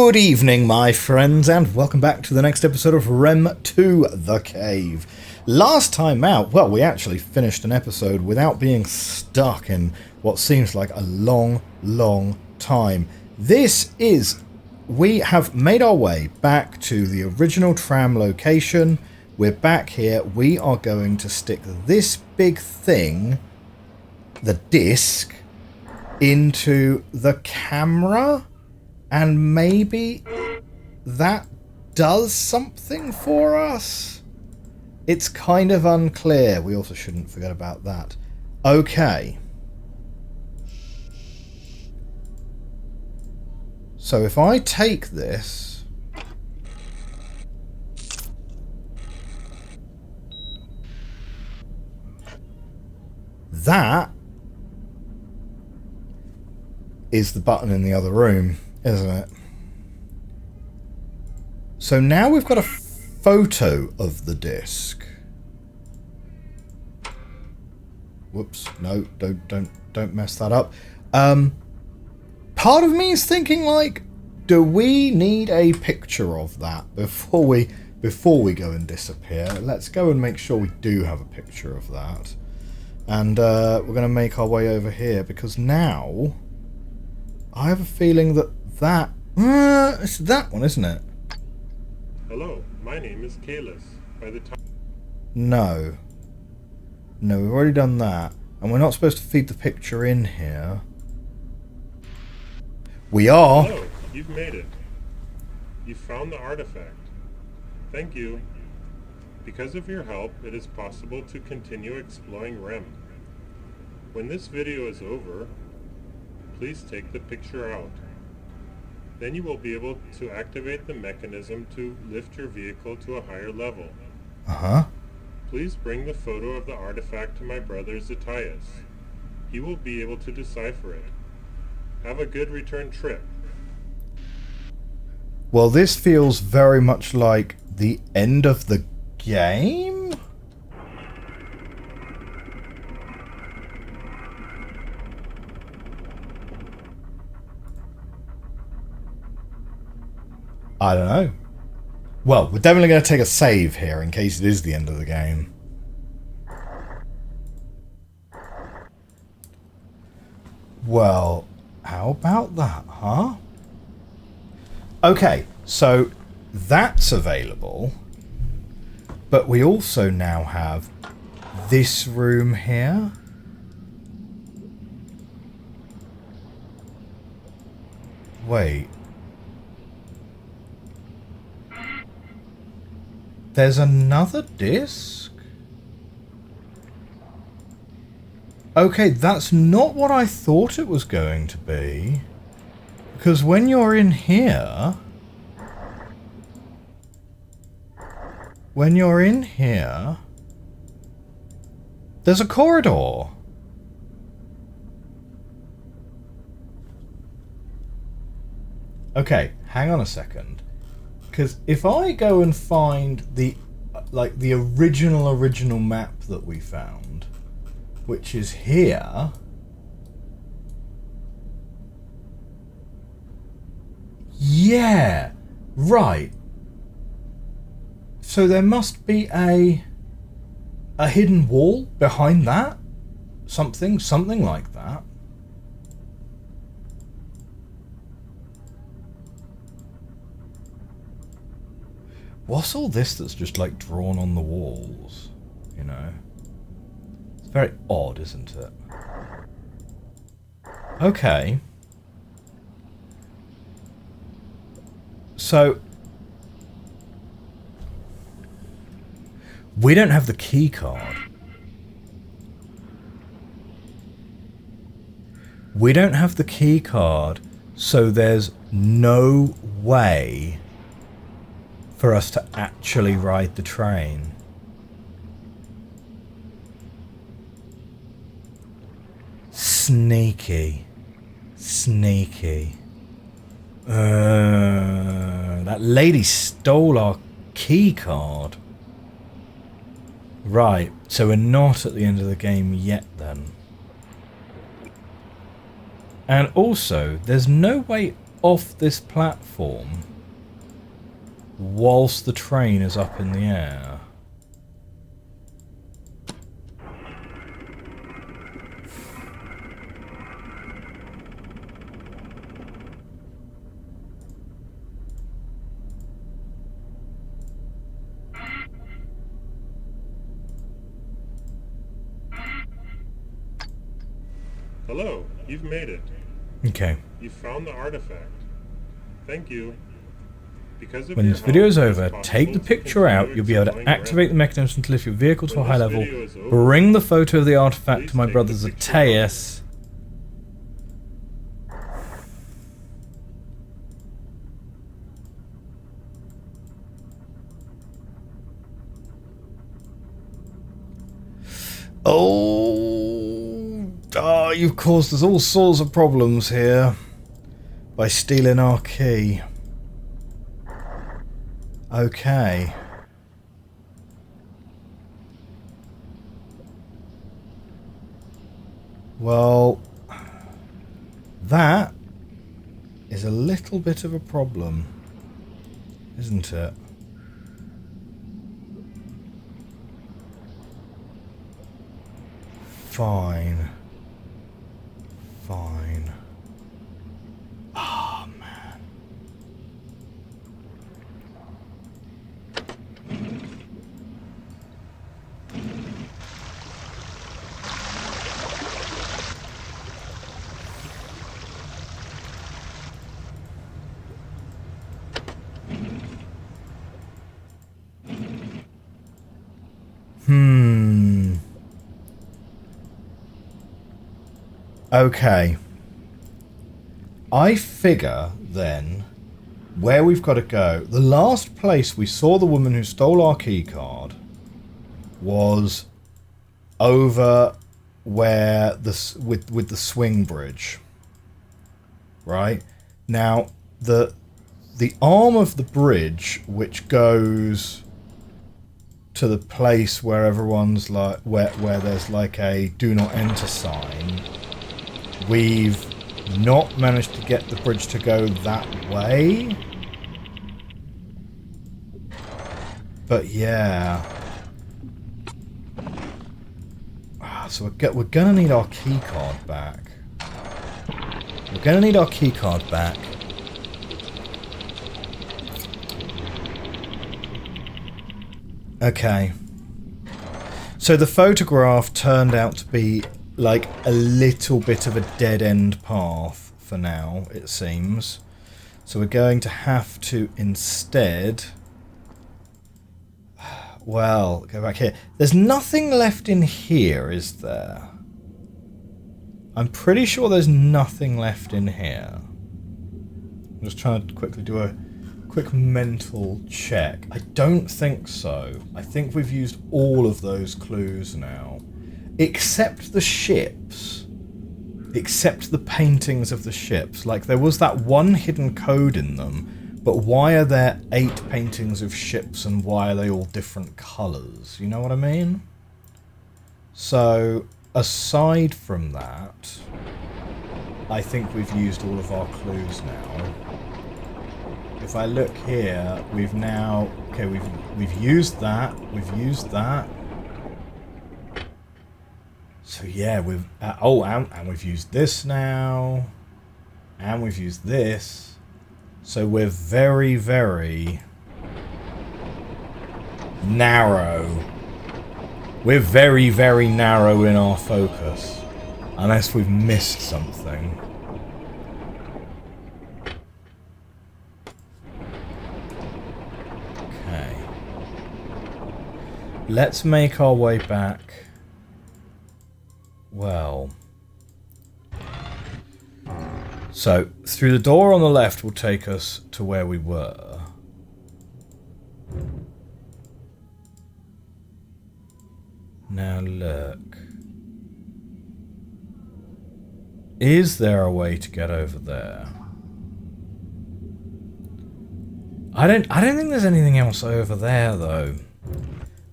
Good evening, my friends, and welcome back to the next episode of RHEM II The Cave. Last time out, well, we actually finished an episode without being stuck in what seems like a long time. We have made our way back to the original tram location. We're back here. We are going to stick this big thing, the disc, into the camera. And maybe that does something for us? It's kind of unclear. We also shouldn't forget about that. Okay. So if I take this... That is the button in the other room, isn't it? So now we've got a photo of the disc. Whoops, no, don't mess that up. Part of me is thinking, like, do we need a picture of that before we go and disappear? Let's go and make sure we do have a picture of that. And we're going to make our way over here, because now I have a feeling that it's that one, isn't it? Hello, my name is Kalis. By the time... No, we've already done that. And we're not supposed to feed the picture in here. We are. Hello, you've made it. You found the artifact. Thank you. Because of your help, it is possible to continue exploring RHEM. When this video is over, please take the picture out. Then you will be able to activate the mechanism to lift your vehicle to a higher level. Uh-huh. Please bring the photo of the artifact to my brother Zettias. He will be able to decipher it. Have a good return trip. Well, this feels very much like the end of the game? I don't know. Well, we're definitely going to take a save here in case it is the end of the game. Well, how about that, huh? Okay, so that's available. But we also now have this room here. Wait. There's another disc? Okay, that's not what I thought it was going to be. Because when you're in here... there's a corridor. Okay, hang on a second. Because if I go and find the original map that we found, which is here, yeah, right. So there must be a hidden wall behind that, something like that. What's all this that's just like drawn on the walls? You know? It's very odd, isn't it? Okay. So we don't have the key card. We don't have the key card, so there's no way for us to actually ride the train. Sneaky. That lady stole our key card. Right, so we're not at the end of the game yet then. And also, there's no way off this platform whilst the train is up in the air. Hello, you've made it. Okay. You found the artifact. Thank you. Because of When your this video is help, it over, possible take the to picture out. continue You'll be able to exploring activate the RHEM. mechanism to lift your vehicle to a When high this level. video is over, Bring the photo of the artifact please to my take brothers the at picture Teus. Oh, you've caused us all sorts of problems here by stealing our key. Okay. Well, that is a little bit of a problem, isn't it? Fine. Fine. Oh, man. Okay. I figure, then, where we've got to go... The last place we saw the woman who stole our keycard was over where with the swing bridge. Right? Now, the arm of the bridge, which goes to the place where everyone's like... Where there's like a do not enter sign... We've not managed to get the bridge to go that way. But yeah. So we're gonna need our key card back. We're gonna need our key card back. Okay. So the photograph turned out to be like a little bit of a dead-end path for now, it seems. So we're going to have to instead... Well, go back here. There's nothing left in here, is there? I'm pretty sure there's nothing left in here. I'm just trying to quickly do a quick mental check. I don't think so. I think we've used all of those clues now. Except the ships. Except the paintings of the ships. Like, there was that one hidden code in them, but why are there 8 paintings of ships and why are they all different colours? You know what I mean? So, aside from that, I think we've used all of our clues now. If I look here, we've now... Okay, we've used that. We've used that. So yeah, we've... and we've used this now. And we've used this. So we're very, very... narrow. We're very, very narrow in our focus. Unless we've missed something. Okay. Let's make our way back. Well, so through the door on the left will take us to where we were. Now look. Is there a way to get over there? I don't think there's anything else over there though.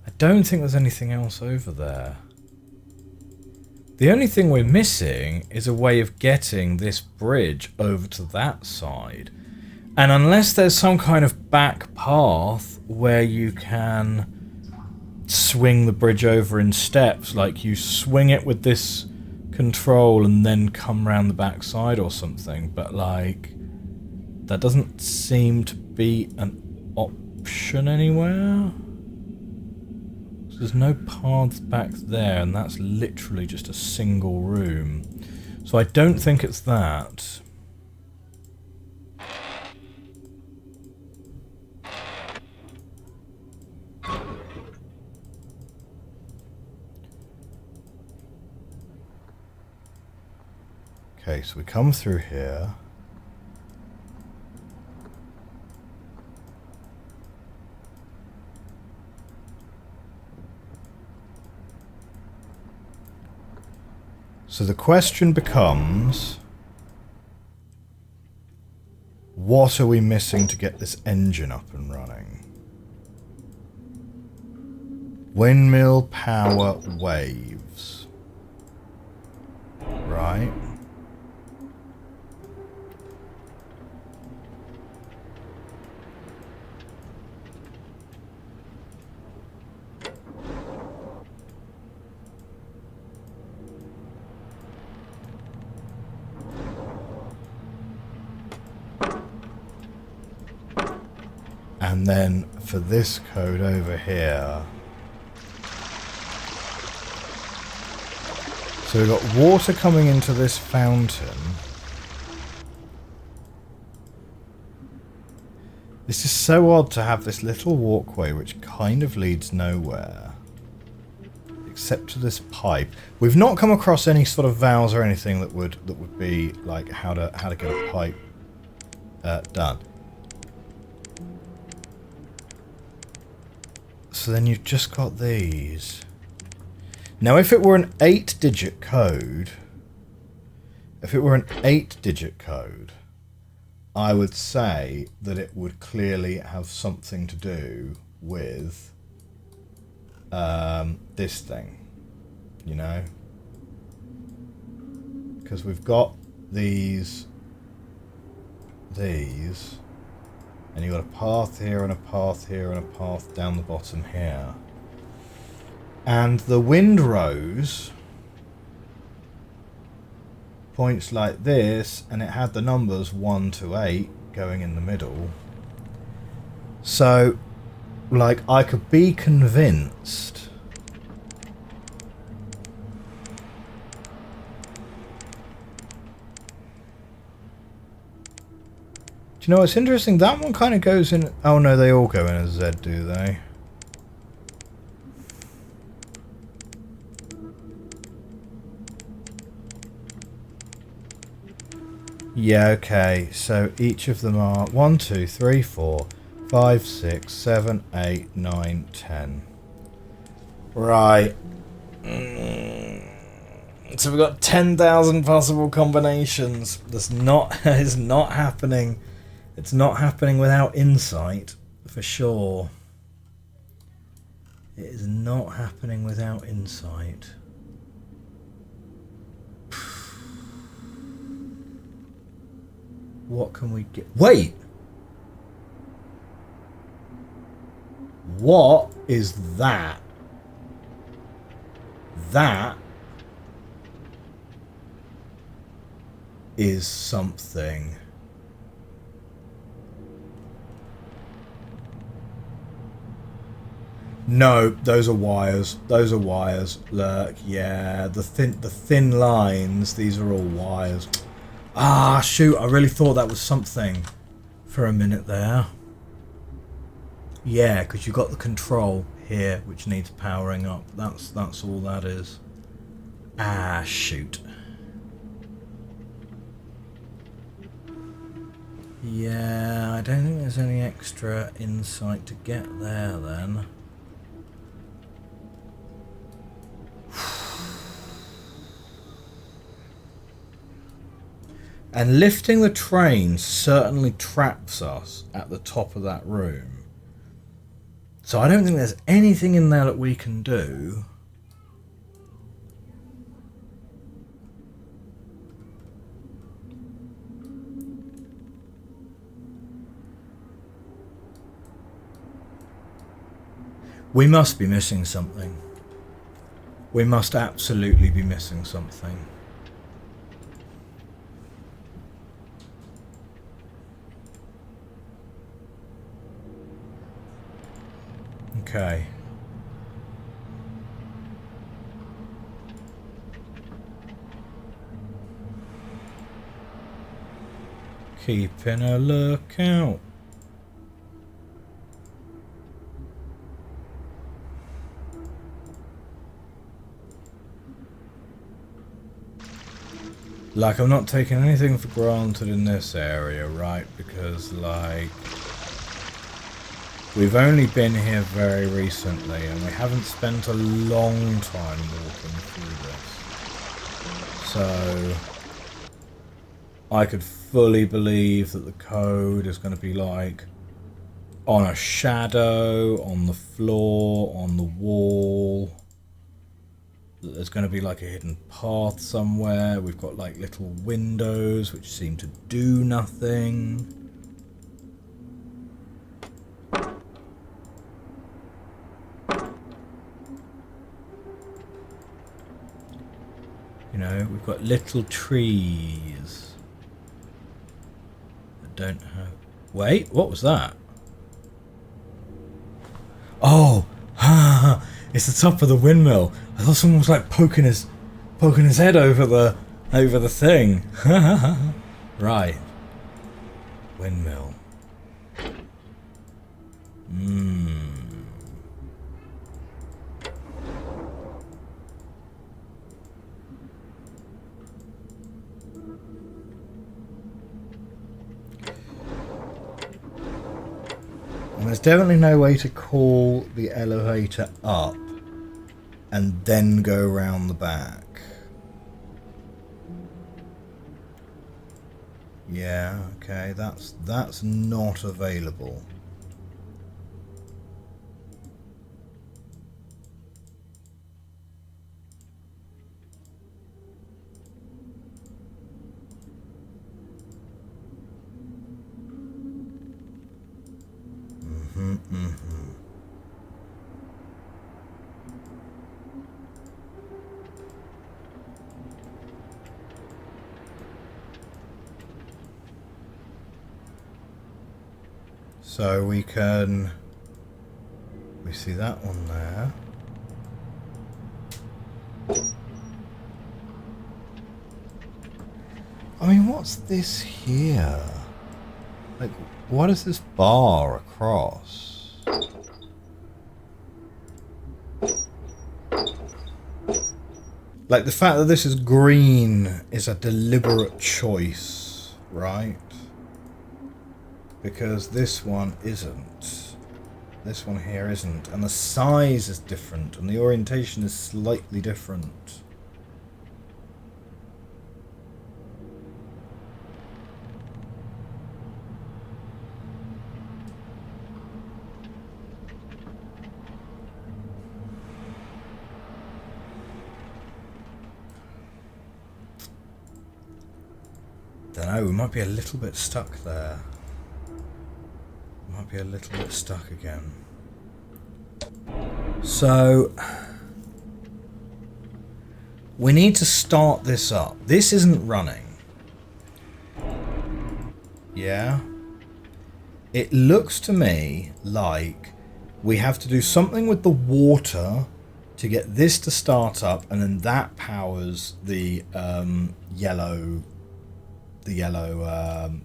I don't think there's anything else over there. The only thing we're missing is a way of getting this bridge over to that side. And unless there's some kind of back path where you can swing the bridge over in steps, like you swing it with this control and then come round the back side or something, but like that doesn't seem to be an option anywhere. So there's no paths back there, and that's literally just a single room. So I don't think it's that. Okay, so we come through here. So the question becomes, what are we missing to get this engine up and running? Windmill power waves. Right. And then for this code over here, so we've got water coming into this fountain. This is so odd to have this little walkway which kind of leads nowhere, except to this pipe. We've not come across any sort of valves or anything that would be like how to get a pipe done. So then you've just got these. Now if it were an 8-digit code, I would say that it would clearly have something to do with this thing, you know? Because we've got these, and you've got a path here and a path here and a path down the bottom here. And the windrose points like this, and it had the numbers 1 to 8 going in the middle. So, like, I could be convinced do you know what's interesting? That one kind of goes in... Oh no, they all go in as Z, do they? Yeah, okay. So each of them are 1, 2, 3, 4, 5, 6, 7, 8, 9, 10. Right. So we've got 10,000 possible combinations. That's not... It's not happening. It's not happening without insight, for sure. It is not happening without insight. What can we get? Wait! What is that? That is something. No, those are wires. Those are wires. Look, yeah, the thin lines. These are all wires. Ah, shoot! I really thought that was something for a minute there. Yeah, because you've got the control here, which needs powering up. That's all that is. Ah, shoot. Yeah, I don't think there's any extra insight to get there then. And lifting the train certainly traps us at the top of that room. So I don't think there's anything in there that we can do. We must be missing something. We must absolutely be missing something. Okay. Keeping a lookout. Like, I'm not taking anything for granted in this area, right? Because, like, we've only been here very recently and we haven't spent a long time walking through this. So I could fully believe that the code is going to be like on a shadow, on the floor, on the wall. That there's going to be like a hidden path somewhere. We've got like little windows which seem to do nothing. You know, we've got little trees that don't have... Wait, what was that? Oh, it's the top of the windmill. I thought someone was like poking his head over the thing. Right. Windmill. And there's definitely no way to call the elevator up and then go around the back. Yeah, okay, that's not available. So we see that one there. I mean, what's this here? Like, what is this bar across? Like, the fact that this is green is a deliberate choice, right? Because this one isn't. This one here isn't. And the size is different. And the orientation is slightly different. Don't know, we might be a little bit stuck there. Might be a little bit stuck again. So we need to start this up. This isn't running. Yeah. It looks to me like we have to do something with the water to get this to start up, and then that powers the yellow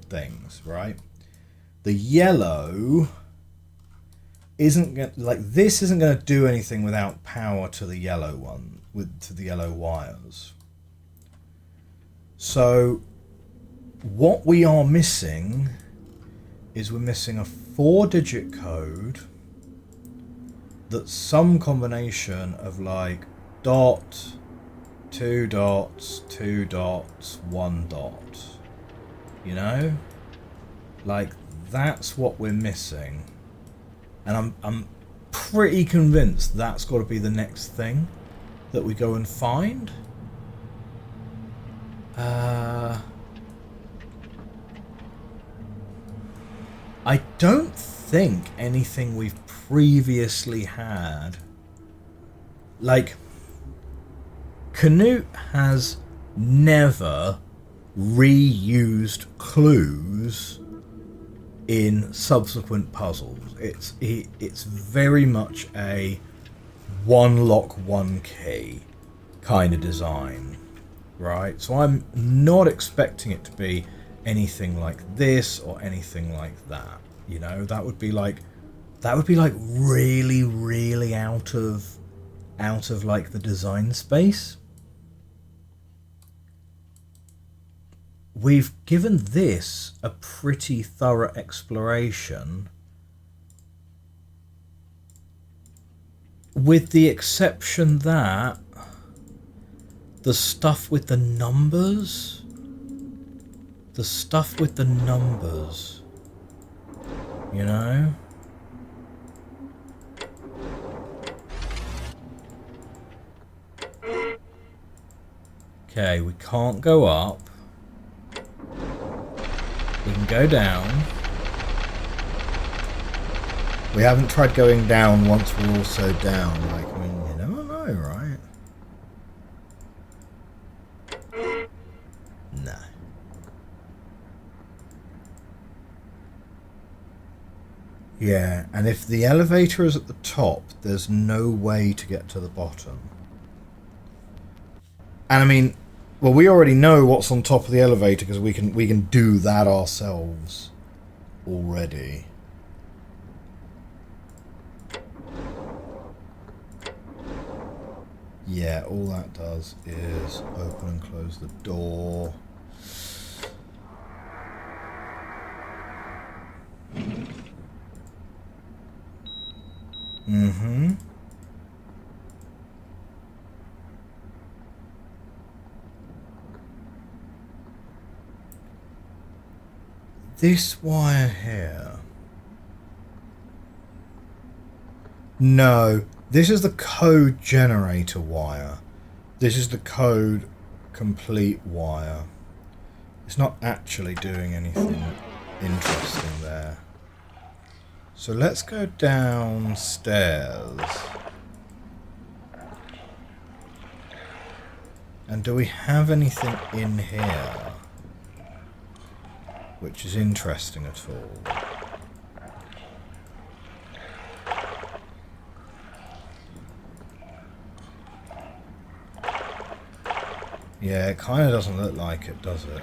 things, right? The yellow isn't going like this isn't going to do anything without power to the yellow one, to the yellow wires. So what we are missing is we're missing a 4-digit code that's some combination of like dot, 2 dots, 2 dots, 1 dot. You know? Like, that's what we're missing. And I'm pretty convinced that's got to be the next thing that we go and find. I don't think anything we've previously had, like, Knut has never reused clues in subsequent puzzles. It's very much a one lock, one key kind of design, right? So I'm not expecting it to be anything like this or anything like that. You know, that would be like really, really out of like the design space. We've given this a pretty thorough exploration, with the exception that the stuff with the numbers, you know? Okay, we can't go up. We can go down. We haven't tried going down once we're also down. Like, I mean, you never know, right? No. Yeah, and if the elevator is at the top, there's no way to get to the bottom. And I mean, well, we already know what's on top of the elevator because we can do that ourselves already. Yeah, all that does is open and close the door. Mm-hmm. This wire here. No, this is the code generator wire. This is the code complete wire. It's not actually doing anything interesting there. So let's go downstairs. And do we have anything in here which is interesting at all? Yeah, it kind of doesn't look like it, does it?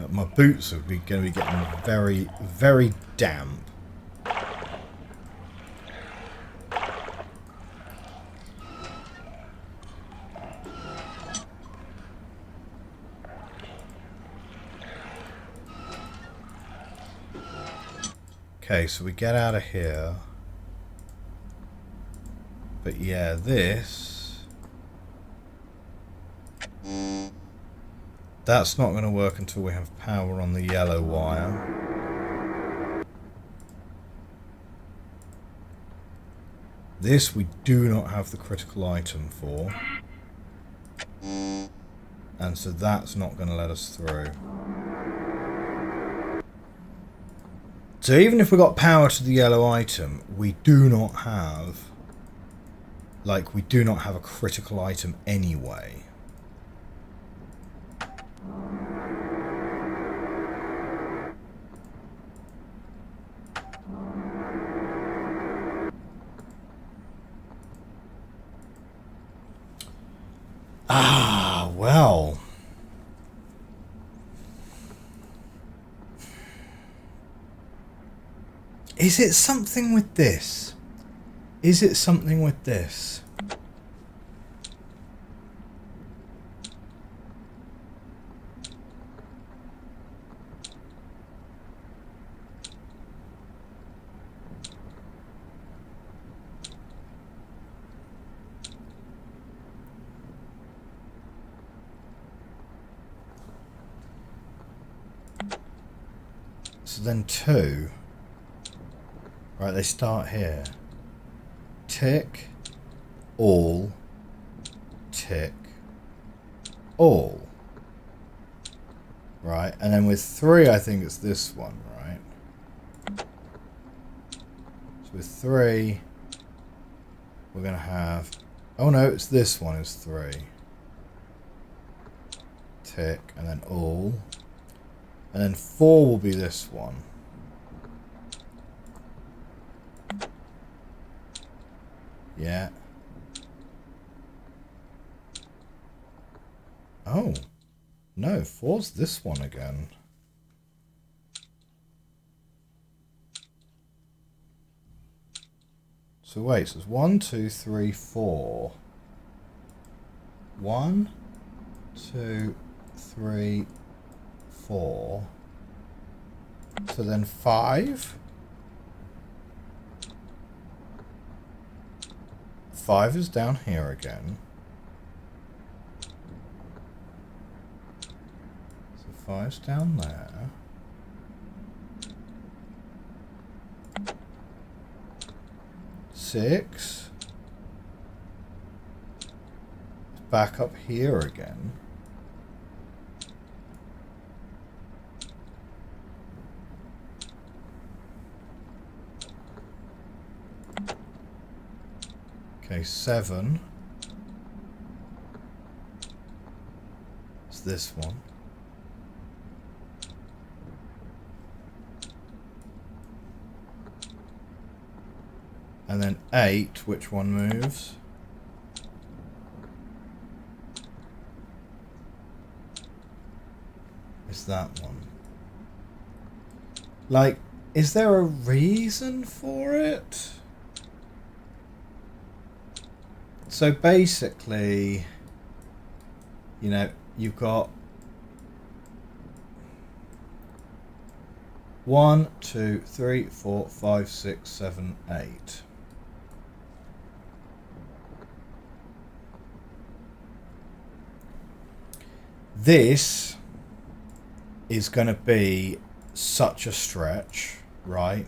My boots are going to be getting very, very damp. Okay, so we get out of here. But yeah, this... That's not going to work until we have power on the yellow wire. This we do not have the critical item for. And so that's not going to let us through. So even if we got power to the yellow item, we do not have... Like, we do not have a critical item anyway. Ah, well. Is it something with this? Is it something with this? So then 2. Right, they start here. Tick, all, tick, all. Right, and then with 3, I think it's this one, right? So with 3, we're going to have... Oh no, it's this one is 3. Tick, and then all. And then 4 will be this one. Yeah. Oh. No, 4's this one again. So wait, so it's 1, 2, 3, 4. 1, 2, 3, 4. So then 5. 5 is down here again. So 5's down there. 6. Back up here again. Okay, 7. It's this one. And then 8, which one moves? It's that one. Like, is there a reason for it? So basically, you know, you've got 1, 2, 3, 4, 5, 6, 7, 8. This is going to be such a stretch, right?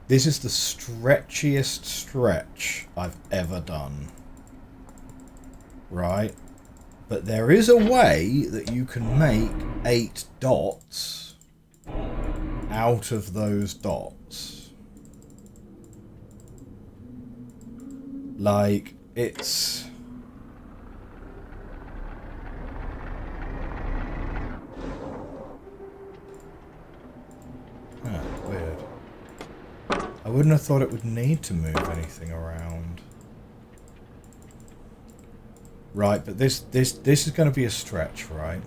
This is the stretchiest stretch I've ever done, right? But there is a way that you can make 8 dots out of those dots. Like, it's... weird. I wouldn't have thought it would need to move anything around. Right, but this is going to be a stretch, right?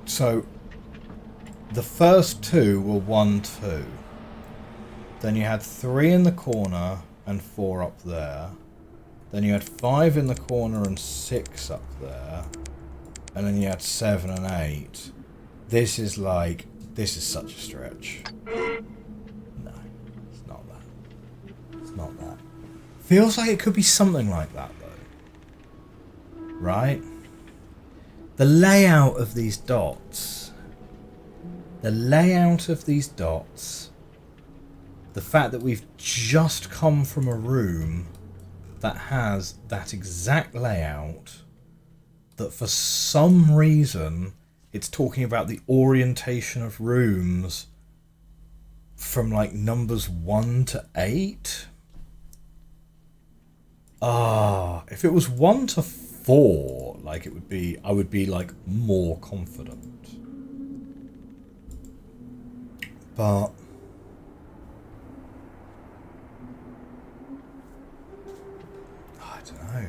So the first 2 were 1, 2. Then you had 3 in the corner and 4 up there. Then you had 5 in the corner and 6 up there. And then you had 7 and 8. This is like... This is such a stretch. No, it's not that. It's not that. Feels like it could be something like that, though. Right? The layout of these dots. The layout of these dots. The fact that we've just come from a room that has that exact layout. That for some reason it's talking about the orientation of rooms from like numbers 1 to 8. If it was 1 to 4, like it would be, I would be like more confident. But I don't know.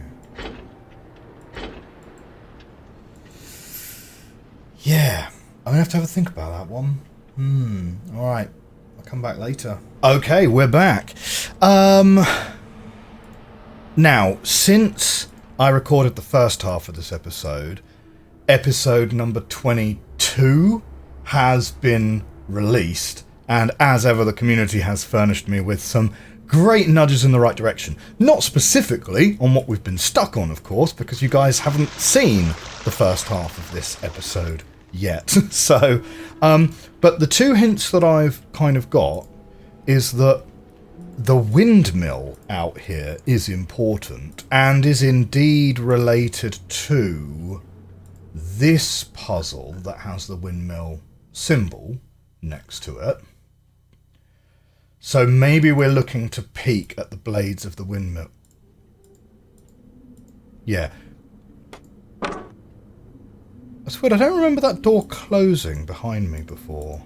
Yeah, I'm gonna have to have a think about that one. Alright. I'll come back later. Okay, we're back. Now, since I recorded the first half of this episode, episode number 22 has been released, and as ever, the community has furnished me with some great nudges in the right direction. Not specifically on what we've been stuck on, of course, because you guys haven't seen the first half of this episode yet. So, but the 2 hints that I've kind of got is that the windmill out here is important and is indeed related to this puzzle that has the windmill symbol next to it. So maybe we're looking to peek at the blades of the windmill. Yeah. That's weird. I don't remember that door closing behind me before.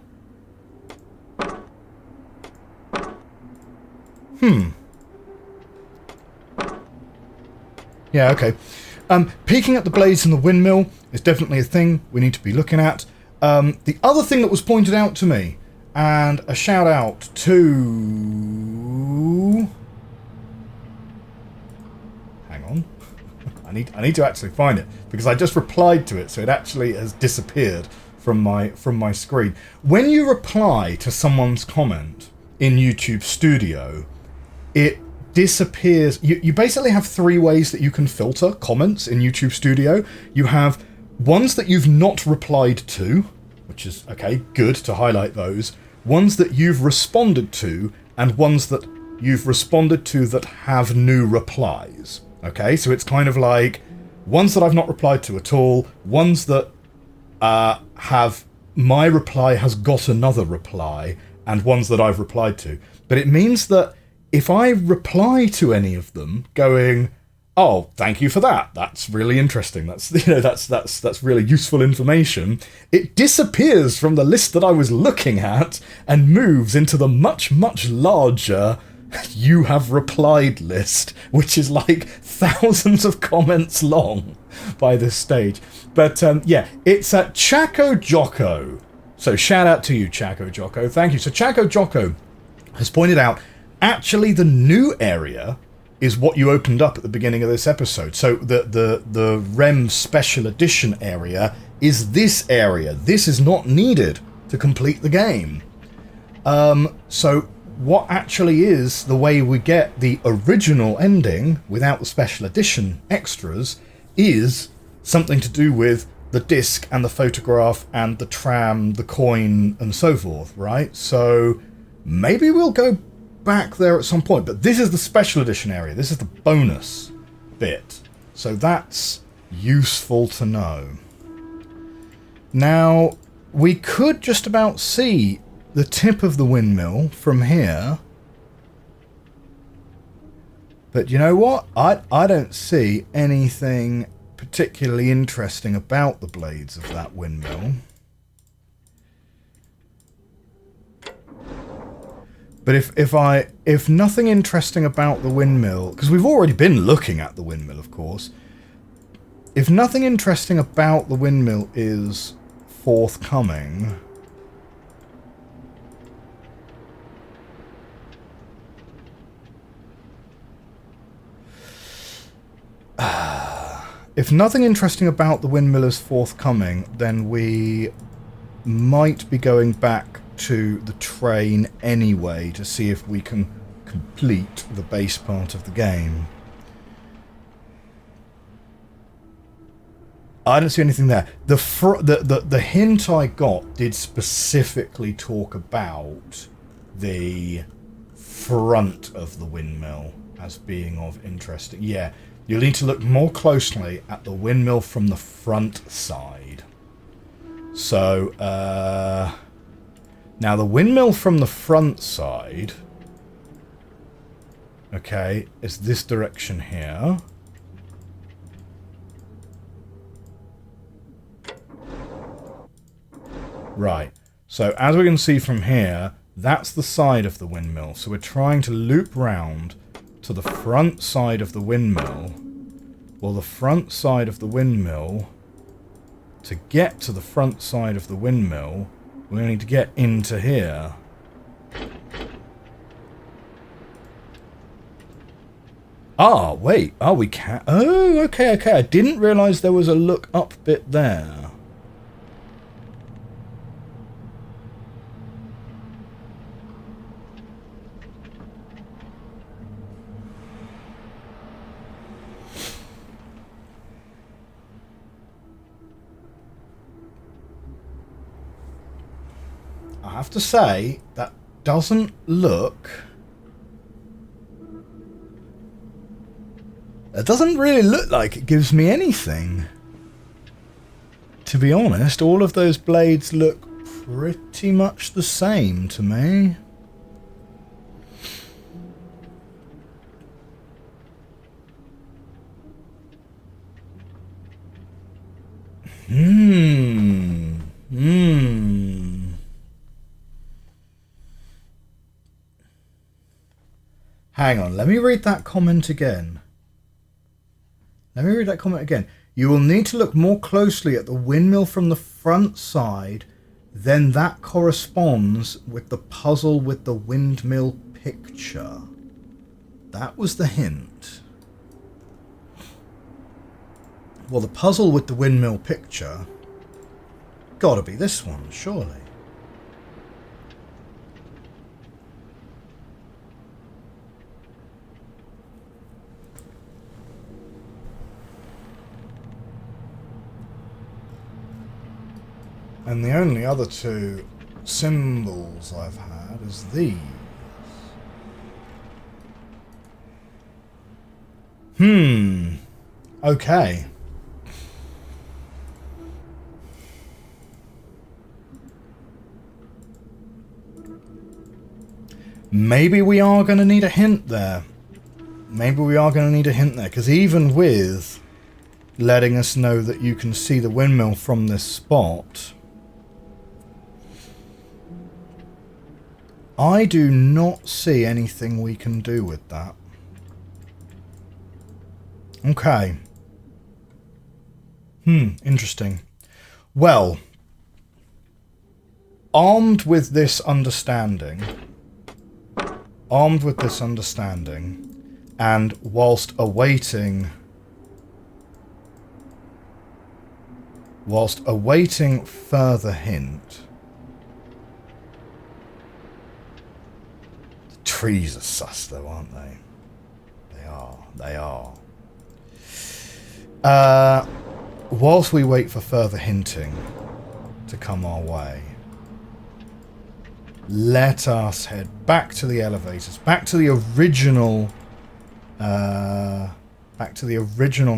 Yeah, okay. Peeking at the blades in the windmill is definitely a thing we need to be looking at. The other thing that was pointed out to me, and a shout out to... Hang on. I need to actually find it, because I just replied to it, so it actually has disappeared from my screen. When you reply to someone's comment in YouTube Studio, it disappears. You basically have 3 ways that you can filter comments in YouTube Studio. You have ones that you've not replied to, which is, okay, good to highlight those. Ones that you've responded to, and ones that you've responded to that have new replies. Okay, so it's kind of like ones that I've not replied to at all, ones that have my reply has got another reply, and ones that I've replied to. But it means that if I reply to any of them going, oh, thank you for that, that's really interesting, that's, you know, that's really useful information, it disappears from the list that I was looking at and moves into the much, much larger you have replied list, which is like thousands of comments long by this stage. But yeah, it's Chaco Jocko. So shout out to you, Chaco Jocko. Thank you. So Chaco Jocko has pointed out, actually the new area is what you opened up at the beginning of this episode. So the RHEM Special Edition area is this area. This is not needed to complete the game. So what actually is the way we get the original ending without the Special Edition extras is something to do with the disc and the photograph and the tram, the coin, and so forth, right? So maybe we'll go back there at some point, but this is the Special Edition area. This is the bonus bit. So that's useful to know. Now, we could just about see the tip of the windmill from here. But you know what? I don't see anything particularly interesting about the blades of that windmill. But if nothing interesting about the windmill, because we've already been looking at the windmill, of course. If nothing interesting about the windmill is forthcoming, if nothing interesting about the windmill is forthcoming, then we might be going back to the train anyway to see if we can complete the base part of the game. I don't see anything there. The hint I got did specifically talk about the front of the windmill as being of interest. Yeah, you'll need to look more closely at the windmill from the front side. So, now the windmill from the front side, okay, is this direction here. Right, so as we can see from here, that's the side of the windmill. So we're trying to loop round to the front side of the windmill. Well, the front side of the windmill, to get to the front side of the windmill, we need to get into here. Ah, wait. Oh, we can. Oh, okay, okay. I didn't realise there was a look up bit there. I have to say, that doesn't look... It doesn't really look like it gives me anything. To be honest, all of those blades look pretty much the same to me. Hang on, let me read that comment again. You will need to look more closely at the windmill from the front side, then that corresponds with the puzzle with the windmill picture. That was the hint. Well, the puzzle with the windmill picture gotta be this one, surely. And the only other two symbols I've had is these. Okay. Maybe we are going to need a hint there. Because even with letting us know that you can see the windmill from this spot, I do not see anything we can do with that. Okay. Interesting. Well, armed with this understanding, and whilst awaiting further hint, the trees are sus though, aren't they? They are. Whilst we wait for further hinting to come our way, let us head back to the elevators, back to the original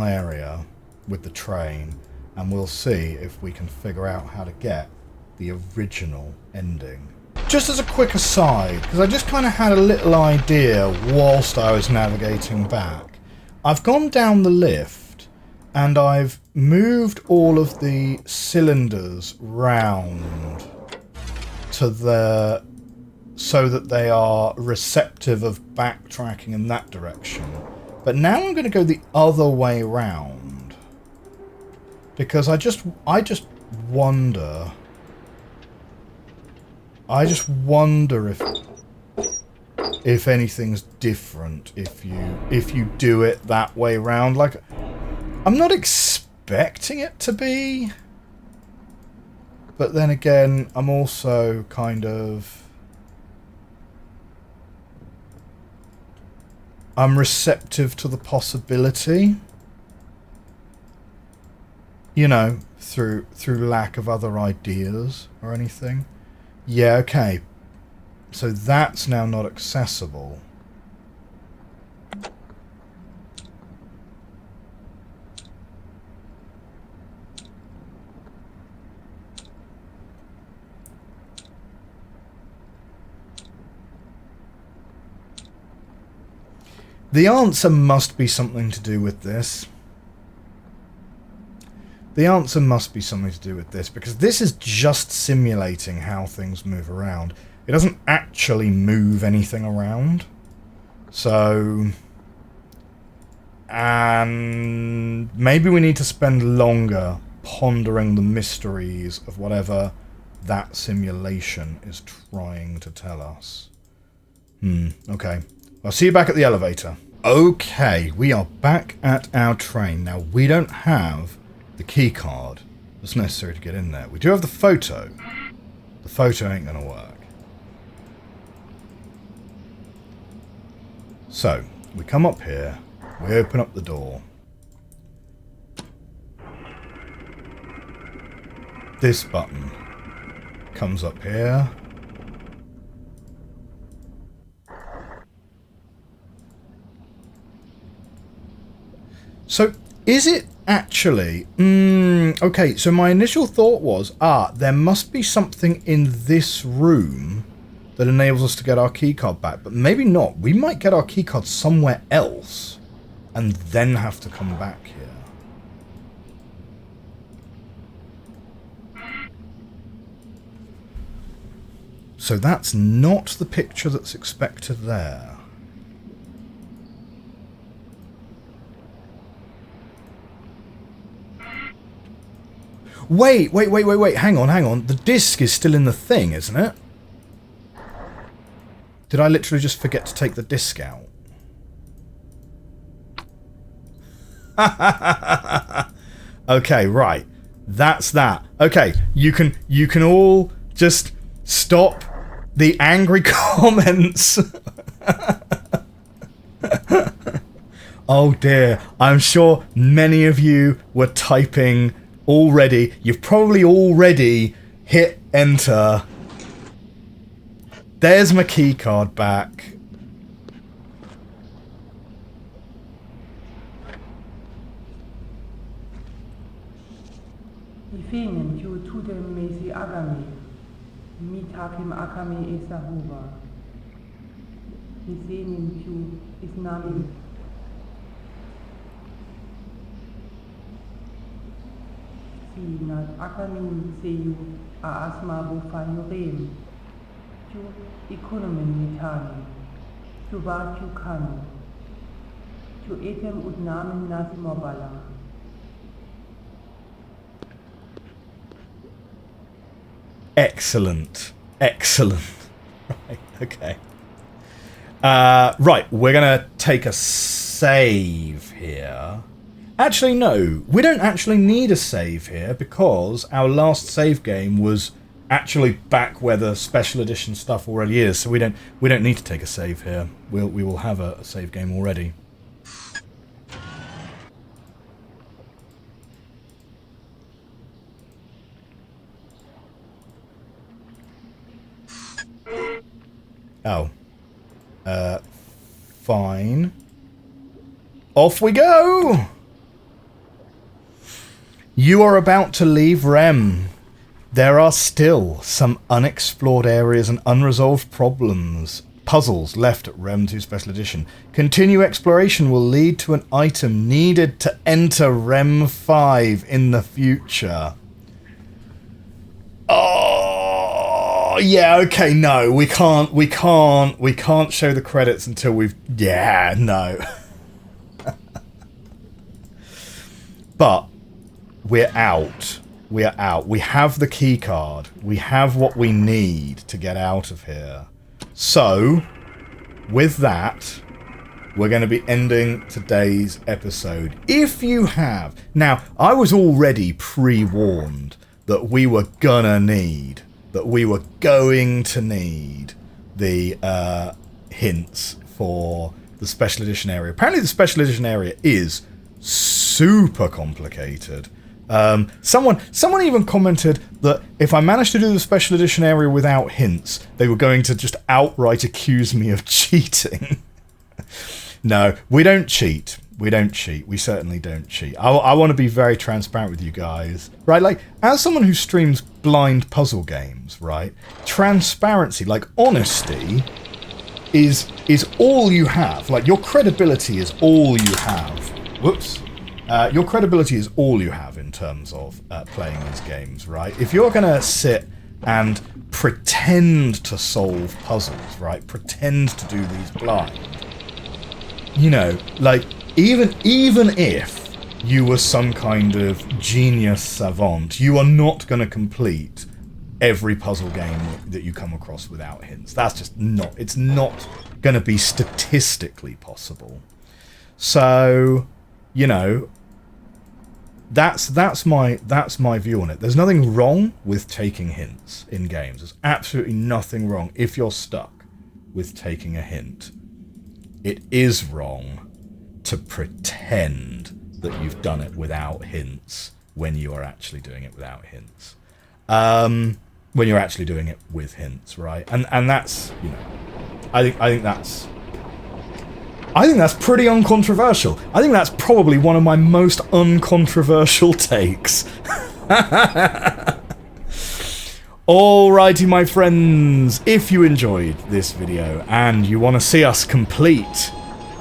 area with the train, and we'll see if we can figure out how to get the original ending. Just as a quick aside, because I just kind of had a little idea whilst I was navigating back, I've gone down the lift and I've moved all of the cylinders round to the so that they are receptive of backtracking in that direction. But now I'm going to go the other way round, because I just wonder if anything's different if you do it that way round. Like, I'm not expecting it to be, but then again, I'm also kind of... I'm receptive to the possibility, you know, through lack of other ideas or anything. Yeah, okay. So that's now not accessible. The answer must be something to do with this. Because this is just simulating how things move around. It doesn't actually move anything around. So... and maybe we need to spend longer pondering the mysteries of whatever that simulation is trying to tell us. Okay. I'll see you back at the elevator. Okay, we are back at our train. Now, we don't have the key card that's necessary to get in there. We do have the photo. The photo ain't gonna work. So, we come up here. We open up the door. This button comes up here. So, is it actually... okay, so my initial thought was, there must be something in this room that enables us to get our keycard back. But maybe not. We might get our keycard somewhere else and then have to come back here. So that's not the picture that's expected there. Wait, hang on. The disc is still in the thing, isn't it? Did I literally just forget to take the disc out? Okay, right. That's that. Okay, you can all just stop the angry comments. Oh dear, I'm sure many of you were typing already. You've probably already hit enter. There's my key card back. Ifenem tu tudem mesi agami, mitakim akami esahuva. Ifenem tu isnami. Sinat akami seyu aasma bufanurim. Tu ikonomen mitani. Tu vatu kanu. Tu etem udnamen nasimobala. Excellent. Right, okay. Right, we're going to take a save here. Actually, no. We don't actually need a save here because our last save game was actually back where the special edition stuff already is. So we don't need to take a save here. We will have a save game already. Oh. Fine. Off we go! You are about to leave RHEM. There are still some unexplored areas and unresolved puzzles left at RHEM 2 Special Edition. Continued exploration will lead to an item needed to enter RHEM 5 in the future. Oh, yeah, okay, no, we can't show the credits until we've, yeah, no. But we're out. We are out. We have the key card. We have what we need to get out of here. So, with that, we're going to be ending today's episode. If you have... Now, I was already pre-warned that we were going to need the hints for the Special Edition area. Apparently the Special Edition area is super complicated. Someone even commented that if I managed to do the Special Edition area without hints, they were going to just outright accuse me of cheating. No, we don't cheat. We don't cheat. We certainly don't cheat. I want to be very transparent with you guys, right? Like, as someone who streams blind puzzle games, right? Transparency, like honesty, is all you have. Like, your credibility is all you have. Whoops. Your credibility is all you have in terms of playing these games, right? If you're going to sit and pretend to solve puzzles, right? Pretend to do these blind. You know, like, even if you were some kind of genius savant, you are not going to complete every puzzle game that you come across without hints. That's just not... It's not going to be statistically possible. So, you know... That's my view on it. There's nothing wrong with taking hints in games. There's absolutely nothing wrong if you're stuck with taking a hint. It is wrong to pretend that you've done it without hints when you are actually doing it without hints. When you're actually doing it with hints, right? And that's, you know, I think that's pretty uncontroversial. I think that's probably one of my most uncontroversial takes. Alrighty, my friends, if you enjoyed this video and you want to see us complete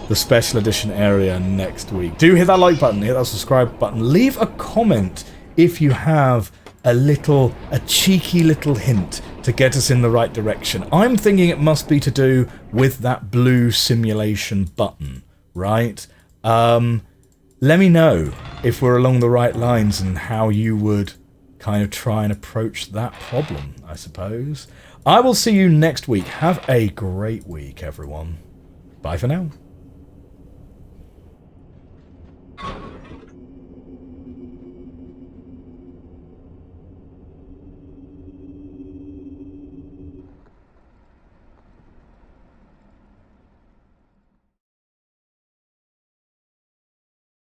the Special Edition area next week, do hit that like button, hit that subscribe button, leave a comment if you have a cheeky little hint to get us in the right direction. I'm thinking it must be to do with that blue simulation button, right? Let me know if we're along the right lines and how you would kind of try and approach that problem, I suppose. I will see you next week. Have a great week, everyone. Bye for now.